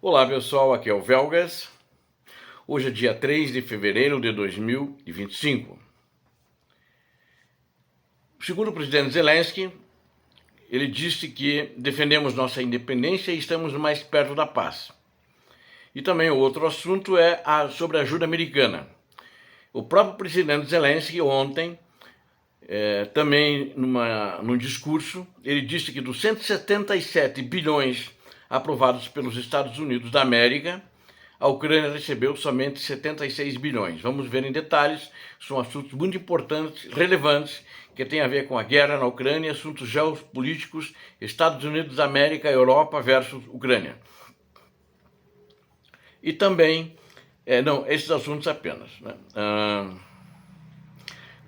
Olá pessoal, aqui é o Velgas. Hoje é dia 3 de fevereiro de 2025. Segundo o presidente Zelensky, ele disse que defendemos nossa independência e estamos mais perto da paz. E também o outro assunto é sobre a ajuda americana. O próprio presidente Zelensky ontem, também num discurso, ele disse que dos 177 bilhões aprovados pelos Estados Unidos da América, a Ucrânia recebeu somente 76 bilhões. Vamos ver em detalhes, são assuntos muito importantes, relevantes, que têm a ver com a guerra na Ucrânia, assuntos geopolíticos, Estados Unidos da América, Europa versus Ucrânia. E também, esses assuntos apenas.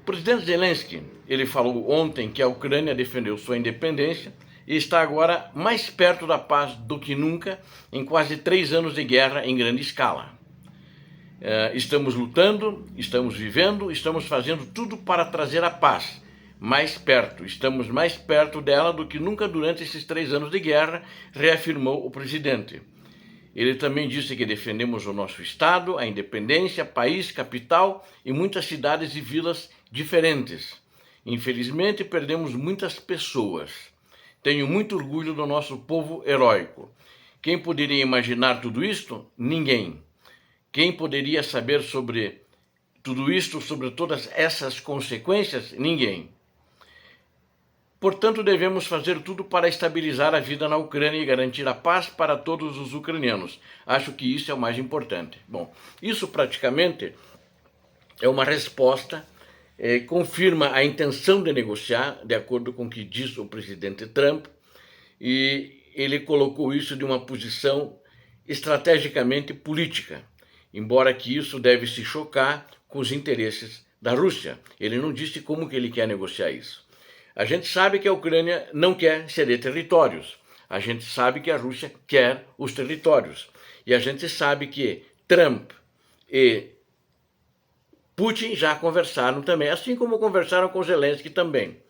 O presidente Zelensky, ele falou ontem que a Ucrânia defendeu sua independência e está agora mais perto da paz do que nunca em quase 3 anos de guerra em grande escala. Estamos lutando, estamos vivendo, estamos fazendo tudo para trazer a paz mais perto. Estamos mais perto dela do que nunca durante esses 3 anos de guerra, reafirmou o presidente. Ele também disse que defendemos o nosso estado, a independência, país, capital e muitas cidades e vilas diferentes. Infelizmente, perdemos muitas pessoas. Tenho muito orgulho do nosso povo heróico. Quem poderia imaginar tudo isto? Ninguém. Quem poderia saber sobre tudo isto, sobre todas essas consequências? Ninguém. Portanto, devemos fazer tudo para estabilizar a vida na Ucrânia e garantir a paz para todos os ucranianos. Acho que isso é o mais importante. Bom, isso praticamente é uma resposta, confirma a intenção de negociar, de acordo com o que diz o presidente Trump, e ele colocou isso de uma posição estrategicamente política, embora que isso deve se chocar com os interesses da Rússia. Ele não disse como que ele quer negociar isso. A gente sabe que a Ucrânia não quer ceder territórios. A gente sabe que a Rússia quer os territórios. E a gente sabe que Trump e Putin já conversaram também, assim como conversaram com Zelensky também.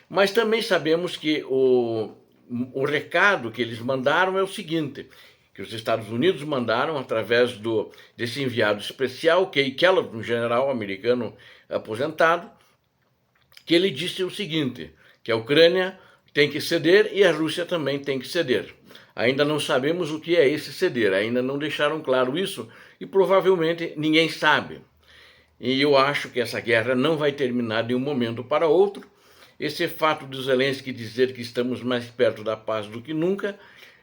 Mas também sabemos que o recado que eles mandaram é o seguinte, que os Estados Unidos mandaram através desse enviado especial, Kay Kellogg, um general americano aposentado, que ele disse o seguinte, que a Ucrânia tem que ceder e a Rússia também tem que ceder. Ainda não sabemos o que é esse ceder, ainda não deixaram claro isso e provavelmente ninguém sabe. E eu acho que essa guerra não vai terminar de um momento para outro. Esse fato de Zelensky dizer que estamos mais perto da paz do que nunca,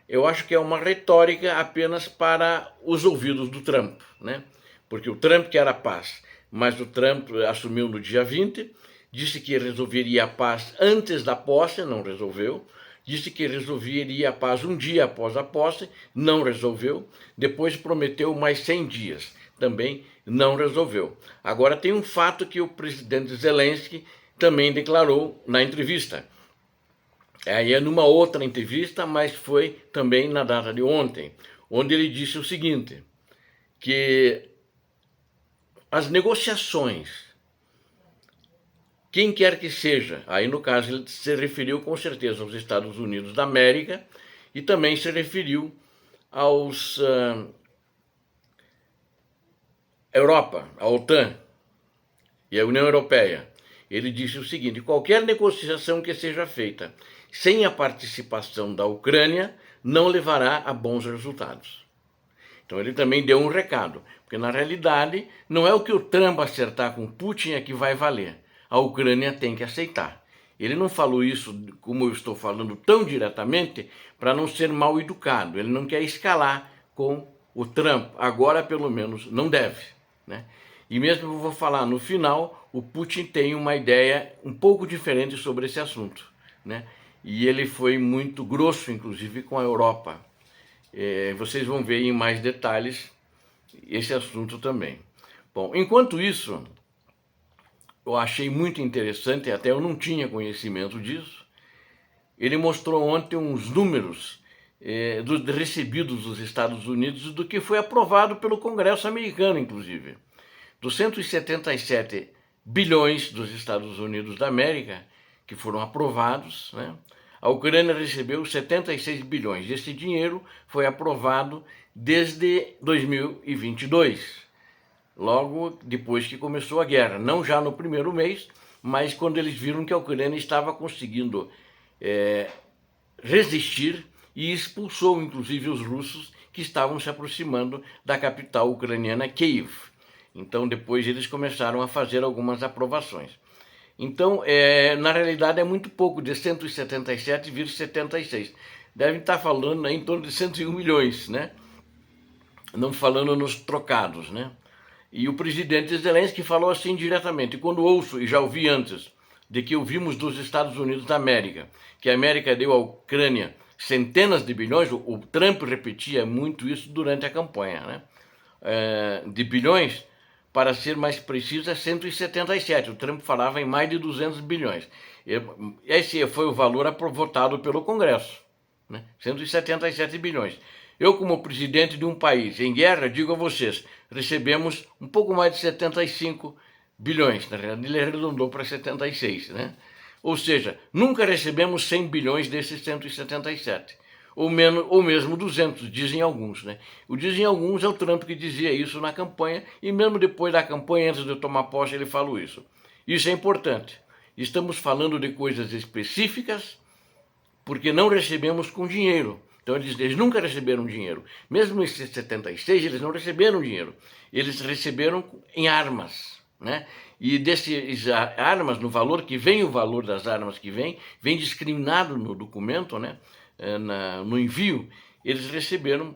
eu acho que é uma retórica apenas para os ouvidos do Trump, né? Porque o Trump quer a paz, mas o Trump assumiu no dia 20, disse que resolveria a paz antes da posse, não resolveu. Disse que resolveria a paz um dia após a posse, não resolveu. Depois prometeu mais 100 dias, também não resolveu. Agora tem um fato que o presidente Zelensky também declarou na entrevista. Aí é numa outra entrevista, mas foi também na data de ontem, onde ele disse o seguinte, que as negociações, quem quer que seja, aí no caso ele se referiu com certeza aos Estados Unidos da América e também se referiu aos Europa, a OTAN e a União Europeia. Ele disse o seguinte, qualquer negociação que seja feita sem a participação da Ucrânia não levará a bons resultados. Então ele também deu um recado, porque na realidade não é o que o Trump acertar com Putin é que vai valer. A Ucrânia tem que aceitar. Ele não falou isso, como eu estou falando, tão diretamente, para não ser mal educado. Ele não quer escalar com o Trump. Agora, pelo menos, não deve, né? E mesmo que eu vou falar no final, o Putin tem uma ideia um pouco diferente sobre esse assunto, né? E ele foi muito grosso, inclusive, com a Europa. Vocês vão ver em mais detalhes esse assunto também. Bom, enquanto isso, eu achei muito interessante, até eu não tinha conhecimento disso, ele mostrou ontem uns números recebidos dos Estados Unidos do que foi aprovado pelo Congresso americano, inclusive. Dos 177 bilhões dos Estados Unidos da América, que foram aprovados, né, A Ucrânia recebeu 76 bilhões. Esse dinheiro foi aprovado desde 2022, logo depois que começou a guerra. Não já no primeiro mês, mas quando eles viram que a Ucrânia estava conseguindo resistir e expulsou inclusive os russos que estavam se aproximando da capital ucraniana, Kiev. Então depois eles começaram a fazer algumas aprovações. Então, na realidade é muito pouco, de 177 vir 76. Devem estar falando em torno de 101 milhões, né? Não falando nos trocados, né? E o presidente Zelensky falou assim diretamente, quando ouço, e já ouvi antes, de que ouvimos dos Estados Unidos da América, que a América deu à Ucrânia centenas de bilhões, o Trump repetia muito isso durante a campanha, né? De bilhões, para ser mais preciso, é 177. O Trump falava em mais de 200 bilhões. Esse foi o valor votado pelo Congresso, né? 177 bilhões. Eu, como presidente de um país em guerra, digo a vocês, recebemos um pouco mais de 75 bilhões. Na realidade, ele arredondou para 76, né? Ou seja, nunca recebemos 100 bilhões desses 177. Ou mesmo 200, dizem alguns, né? O dizem alguns é o Trump que dizia isso na campanha, e mesmo depois da campanha, antes de eu tomar posse, ele falou isso. Isso é importante. Estamos falando de coisas específicas, porque não recebemos com dinheiro. Então eles nunca receberam dinheiro. Mesmo esses 76, eles não receberam dinheiro. Eles receberam em armas, né? E dessas armas, no valor que vem, o valor das armas que vem discriminado no documento, né? No envio, eles receberam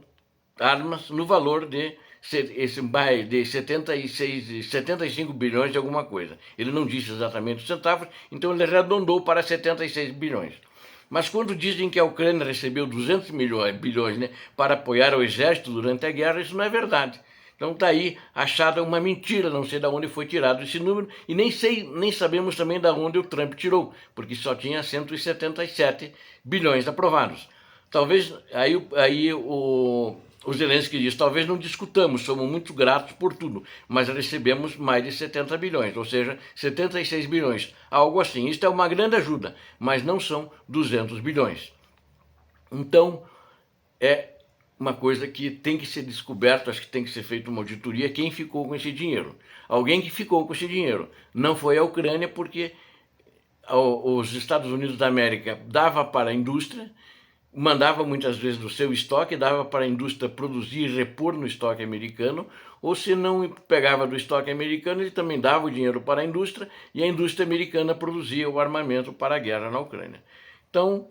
armas no valor de 75 bilhões de alguma coisa. Ele não disse exatamente os centavos, então ele arredondou para 76 bilhões. Mas quando dizem que a Ucrânia recebeu 200 bilhões, né, para apoiar o exército durante a guerra, isso não é verdade. Então está aí achada uma mentira, não sei de onde foi tirado esse número, e nem sabemos também de onde o Trump tirou, porque só tinha 177 bilhões aprovados. Talvez, aí o Zelensky diz, talvez não discutamos, somos muito gratos por tudo, mas recebemos mais de 70 bilhões, ou seja, 76 bilhões, algo assim. Isto é uma grande ajuda, mas não são 200 bilhões. Então, é uma coisa que tem que ser descoberto, acho que tem que ser feita uma auditoria, quem ficou com esse dinheiro. Alguém que ficou com esse dinheiro. Não foi a Ucrânia, porque os Estados Unidos da América dava para a indústria, mandava muitas vezes do seu estoque, dava para a indústria produzir e repor no estoque americano, ou se não pegava do estoque americano, ele também dava o dinheiro para a indústria, e a indústria americana produzia o armamento para a guerra na Ucrânia. Então,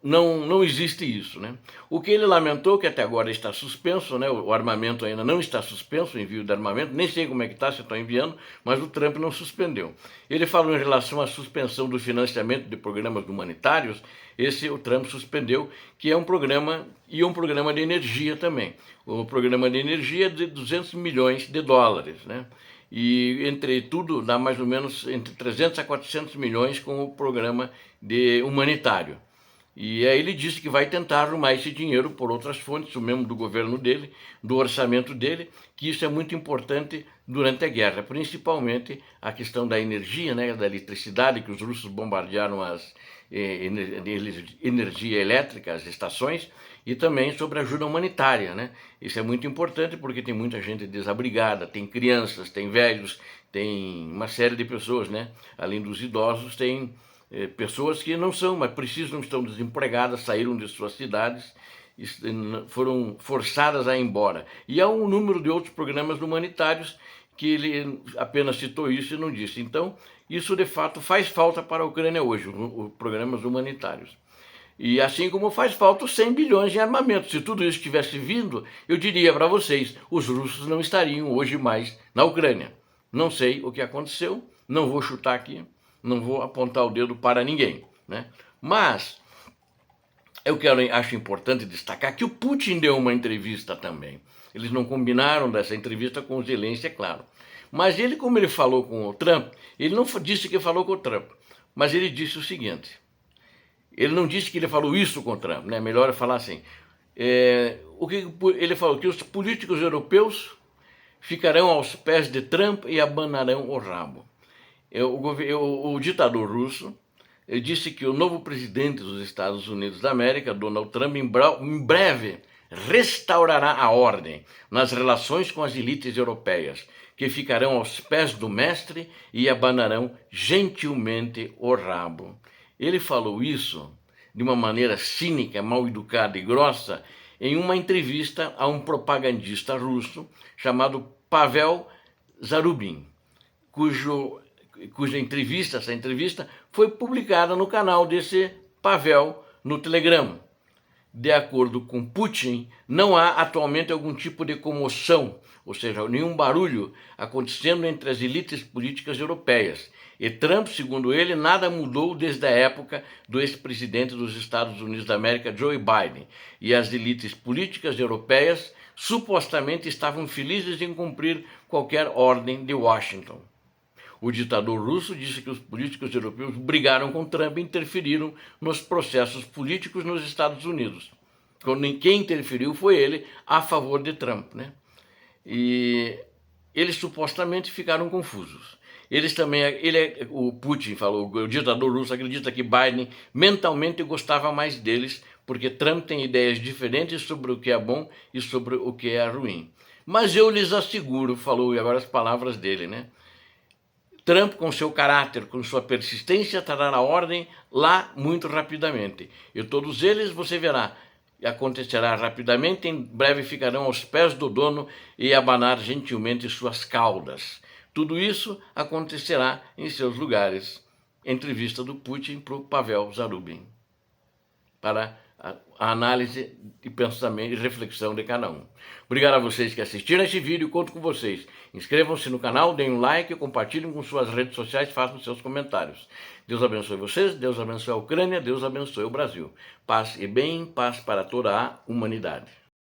não existe isso, né? O que ele lamentou, que até agora está suspenso, né? O armamento ainda não está suspenso, o envio de armamento, nem sei como é que está, se estão enviando, mas o Trump não suspendeu. Ele falou em relação à suspensão do financiamento de programas humanitários, o Trump suspendeu, que é um programa, e um programa de energia também. O programa de energia de 200 milhões de dólares, né? E, entre tudo, dá mais ou menos entre 300 a 400 milhões com o programa humanitário. E aí ele disse que vai tentar arrumar esse dinheiro por outras fontes, o mesmo do governo dele, do orçamento dele, que isso é muito importante durante a guerra, principalmente a questão da energia, né, da eletricidade, que os russos bombardearam as energia elétrica, as estações, e também sobre ajuda humanitária, né? Isso é muito importante porque tem muita gente desabrigada, tem crianças, tem velhos, tem uma série de pessoas, né? Além dos idosos, tem pessoas que não são, mas precisam, estão desempregadas, saíram de suas cidades, foram forçadas a ir embora. E há um número de outros programas humanitários que ele apenas citou isso e não disse. Então, isso de fato faz falta para a Ucrânia hoje, os programas humanitários. E assim como faz falta os 100 bilhões em armamento. Se tudo isso tivesse vindo, eu diria para vocês, os russos não estariam hoje mais na Ucrânia. Não sei o que aconteceu, não vou chutar aqui, não vou apontar o dedo para ninguém, né? Mas acho importante destacar que o Putin deu uma entrevista também. Eles não combinaram dessa entrevista com o Zelensky, é claro. Mas ele, como ele falou com o Trump, ele não disse que falou com o Trump, mas ele disse o seguinte, ele não disse que ele falou isso com o Trump, né? Melhor falar assim, ele falou que os políticos europeus ficarão aos pés de Trump e abanarão o rabo. O ditador russo disse que o novo presidente dos Estados Unidos da América, Donald Trump, em breve restaurará a ordem nas relações com as elites europeias, que ficarão aos pés do mestre e abanarão gentilmente o rabo. Ele falou isso de uma maneira cínica, mal educada e grossa em uma entrevista a um propagandista russo chamado Pavel Zarubin, cuja entrevista, essa entrevista, foi publicada no canal desse Pavel no Telegram. De acordo com Putin, não há atualmente algum tipo de comoção, ou seja, nenhum barulho acontecendo entre as elites políticas europeias. E Trump, segundo ele, nada mudou desde a época do ex-presidente dos Estados Unidos da América, Joe Biden. E as elites políticas europeias supostamente estavam felizes em cumprir qualquer ordem de Washington. O ditador russo disse que os políticos europeus brigaram com Trump e interferiram nos processos políticos nos Estados Unidos. Quem interferiu foi ele a favor de Trump, né? E eles supostamente ficaram confusos. O Putin falou, o ditador russo acredita que Biden mentalmente gostava mais deles, porque Trump tem ideias diferentes sobre o que é bom e sobre o que é ruim. Mas eu lhes asseguro, falou agora as palavras dele, né? Trump, com seu caráter, com sua persistência, estará na ordem lá muito rapidamente. E todos eles, você verá, acontecerá rapidamente, em breve ficarão aos pés do dono e abanar gentilmente suas caudas. Tudo isso acontecerá em seus lugares. Entrevista do Putin para o Pavel Zarubin, para a análise de pensamento e reflexão de cada um. Obrigado a vocês que assistiram esse vídeo, conto com vocês. Inscrevam-se no canal, deem um like, compartilhem com suas redes sociais, façam seus comentários. Deus abençoe vocês, Deus abençoe a Ucrânia, Deus abençoe o Brasil. Paz e bem, paz para toda a humanidade.